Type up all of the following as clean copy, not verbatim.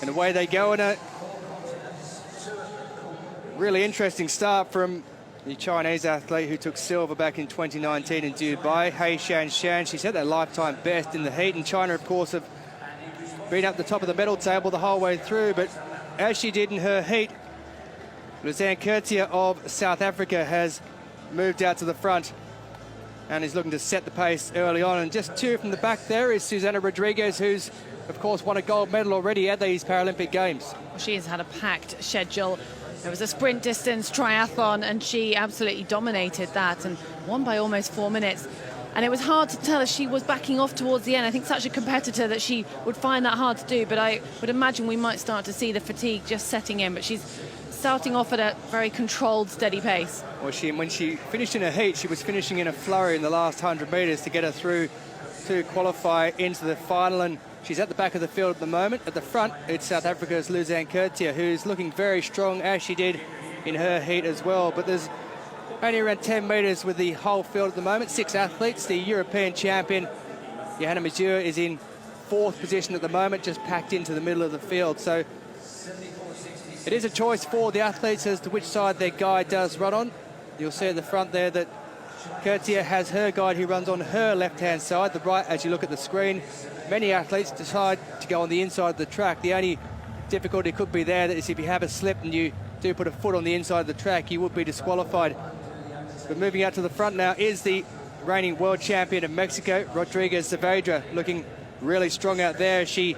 And away they go in a really interesting start from the Chinese athlete who took silver back in 2019 in Dubai, He Shan. She set that lifetime best in the heat. And China, of course, have been up the top of the medal table the whole way through. But as she did in her heat, Luzanne Kertier of South Africa has moved out to the front and is looking to set the pace early on. And just two from the back there is Susana Rodríguez, who's, of course, won a gold medal already at these Paralympic Games. Well, she has had a packed schedule. There was a sprint distance triathlon, and she absolutely dominated that and won by almost 4 minutes. And it was hard to tell as she was backing off towards the end. I think such a competitor that she would find that hard to do, but I would imagine we might start to see the fatigue just setting in. But she's starting off at a very controlled, steady pace. Well, when she finished in her heat, she was finishing in a flurry in the last 100 metres to get her through to qualify into the final. And she's at the back of the field at the moment. At the front, it's South Africa's Luzanne Kertier, who's looking very strong, as she did in her heat as well. But there's only around 10 metres with the whole field at the moment. 6 athletes. The European champion, Johanna Mazur, is in 4th position at the moment, just packed into the middle of the field. So it is a choice for the athletes as to which side their guide does run on. You'll see at the front there that Kertier has her guide who runs on her left-hand side. The right, as you look at the screen, many athletes decide to go on the inside of the track. The only difficulty could be there that is if you have a slip and you do put a foot on the inside of the track, you would be disqualified. But moving out to the front now is the reigning world champion of Mexico, Rodríguez Saavedra, looking really strong out there. She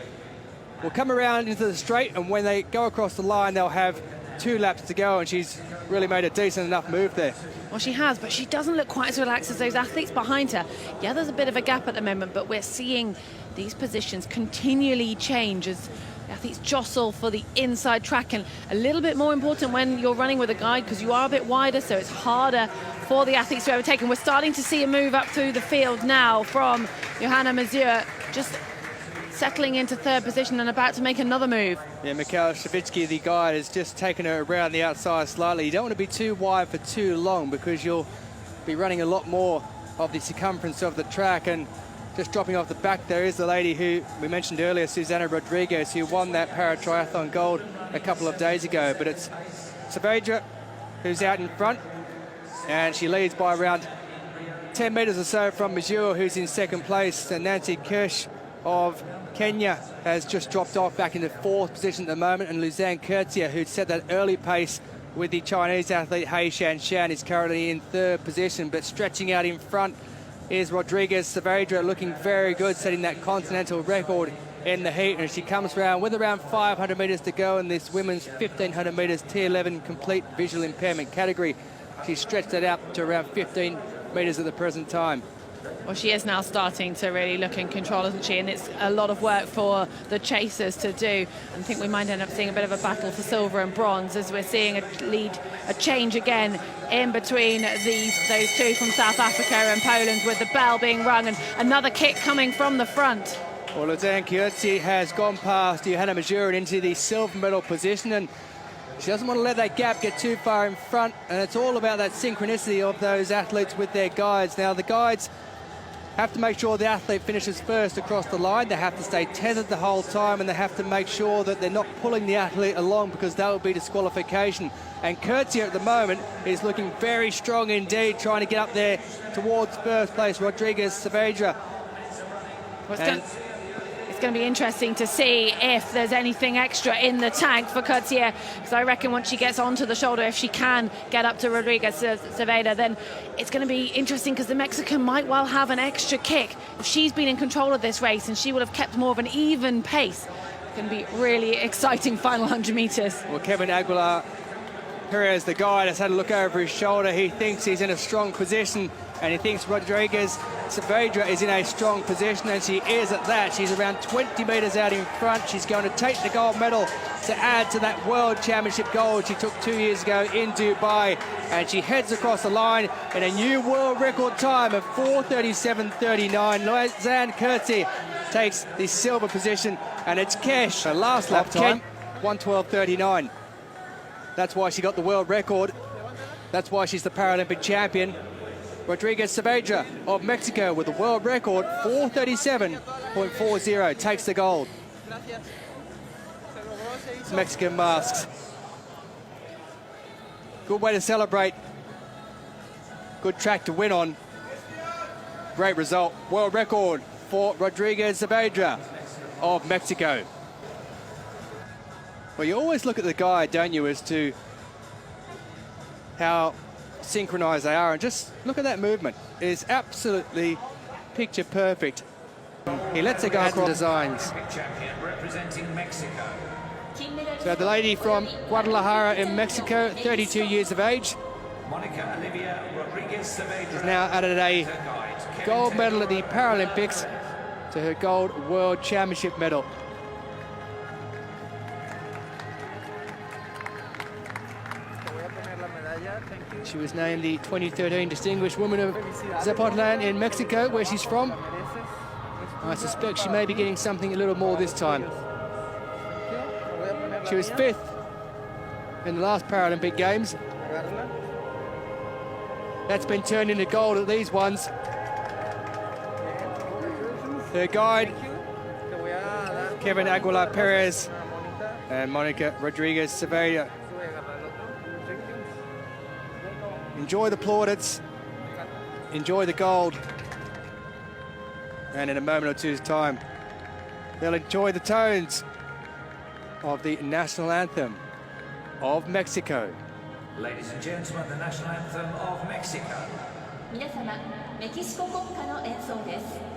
will come around into the straight, and when they go across the line, they'll have 2 laps to go, and she's really made a decent enough move there. Well, she has, but she doesn't look quite as relaxed as those athletes behind her. Yeah, there's a bit of a gap at the moment, but we're seeing these positions continually change as athletes jostle for the inside track, and a little bit more important when you're running with a guide because you are a bit wider, so it's harder for the athletes to overtake. And we're starting to see a move up through the field now from Johanna Mazur, just settling into 3rd position and about to make another move. Yeah, Mikhail Shavitsky, the guide, has just taken her around the outside slightly. You don't want to be too wide for too long because you'll be running a lot more of the circumference of the track. And just dropping off the back there is the lady who we mentioned earlier, Susana Rodríguez, who won that para-triathlon gold a couple of days ago. But it's Saavedra who's out in front, and she leads by around 10 metres or so from Mazur, who's in 2nd place. And Nancy Kirsch of Kenya has just dropped off back into 4th position at the moment, and Luzanne Kertier, who'd set that early pace with the Chinese athlete He Shan, is currently in 3rd position. But stretching out in front is Rodríguez Saavedra, looking very good, setting that continental record in the heat. And she comes around with around 500 metres to go in this women's 1500 metres Tier 11 complete visual impairment category. She's stretched that out to around 15 metres at the present time. Well, she is now starting to really look in control, isn't she? And it's a lot of work for the chasers to do. I think we might end up seeing a bit of a battle for silver and bronze as we're seeing a change again in between those two from South Africa and Poland, with the bell being rung and another kick coming from the front. Well, Luzanne Kertier has gone past Johanna Mazur and into the silver medal position, and she doesn't want to let that gap get too far in front. And it's all about that synchronicity of those athletes with their guides. Now, the guides have to make sure the athlete finishes first across the line. They have to stay tethered the whole time, and they have to make sure that they're not pulling the athlete along because that would be disqualification. And Kertier at the moment is looking very strong indeed, trying to get up there towards 1st place. Rodríguez Saavedra. It's going to be interesting to see if there's anything extra in the tank for Kertier, because I reckon once she gets onto the shoulder, if she can get up to Rodríguez Saavedra, then it's going to be interesting because the Mexican might well have an extra kick if she's been in control of this race, and she would have kept more of an even pace. It's going to be really exciting final 100 metres. Well, Kevin Aguilar, Perez, the guide, has had a look over his shoulder. He thinks he's in a strong position, and he thinks Rodríguez Saavedra is in a strong position, and she is at that. She's around 20 metres out in front. She's going to take the gold medal to add to that World Championship gold she took 2 years ago in Dubai, and she heads across the line in a new world record time of 4:37.39. Luzanne Kertier takes the silver position, and it's Kesh, her last lap time, 1:12.39. That's why she got the world record. That's why she's the Paralympic champion. Rodríguez Saavedra of Mexico with the world record, 4:37.40, takes the gold. Mexican masks. Good way to celebrate. Good track to win on. Great result. World record for Rodríguez of Mexico. Well, you always look at the guide, don't you, as to how synchronized they are, and just look at that movement. It is absolutely picture perfect. He lets it go across designs. So the lady from Guadalajara in Mexico, 32 years of age, Mónica Rodríguez has now added a gold medal at the Paralympics to her gold World Championship medal. She was named the 2013 Distinguished Woman of Zapotlan in Mexico, where she's from. I suspect she may be getting something a little more this time. She was 5th in the last Paralympic Games. That's been turned into gold at these ones. Her guide, Kevin Aguilar Perez and Mónica Rodríguez. Enjoy the plaudits, enjoy the gold, and in a moment or two's time, they'll enjoy the tones of the national anthem of Mexico. Ladies and gentlemen, the national anthem of Mexico. 皆様、メキシコ国歌の演奏です。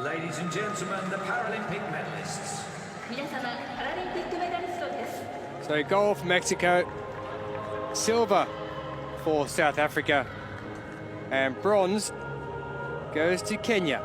Ladies and gentlemen, the Paralympic medalists. 皆様、パラリンピックメダリストです。 So gold for Mexico, silver for South Africa, and bronze goes to Kenya.